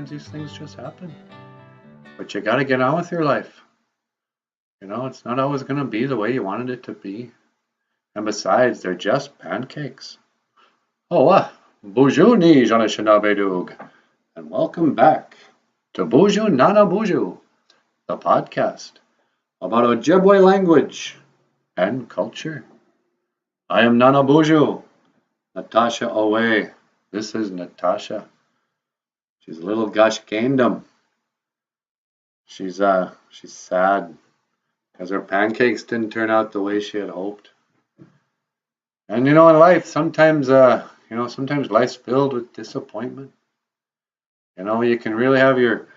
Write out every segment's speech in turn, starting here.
sometimes these things just happen. But you gotta get on with your life. You know, it's not always gonna be the way you wanted it to be. And besides, they're just pancakes. Oh, BOOZHOO ni Janashanabedug. And welcome back to BOOZHOO Nana BOOZHOO, the podcast about Ojibwe language and culture. I am Nana BOOZHOO, Natasha away. This is Natasha. She's a little gashkedam. She's sad because her pancakes didn't turn out the way she had hoped. And in life, sometimes life's filled with disappointment. You can really have your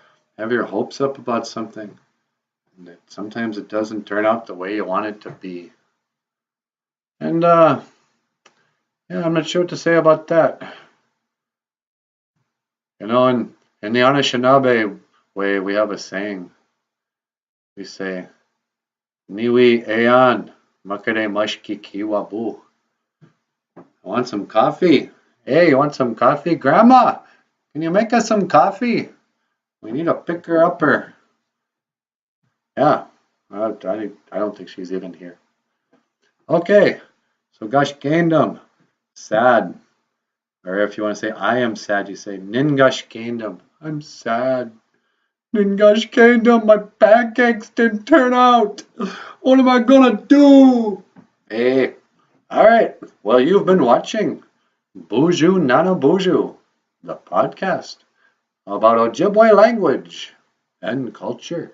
hopes up about something, and sometimes it doesn't turn out the way you want it to be. And I'm not sure what to say about that. In the Anishinaabe way, we have a saying. We say, "Niwi ayan makare mashki kiwabu." I want some coffee. Hey, you want some coffee? Grandma, can you make us some coffee? We need a picker-upper. Yeah, I don't think she's even here. Okay, so gashkedam, sad. Or if you want to say I am sad, you say Ningashkedam. I'm sad. Ningashkedam, my pancakes didn't turn out. What am I gonna do? Hey, alright. Well, you've been watching BOOZHOO Nana BOOZHOO, the podcast about Ojibwe language and culture.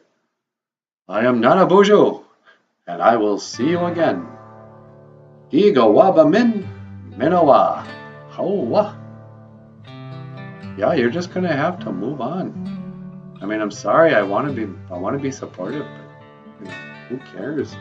I am Nana BOOZHOO, and I will see you again. Giga waba min minawa. How? Yeah, you're just gonna have to move on. I mean, I'm sorry. I want to be supportive, but who cares?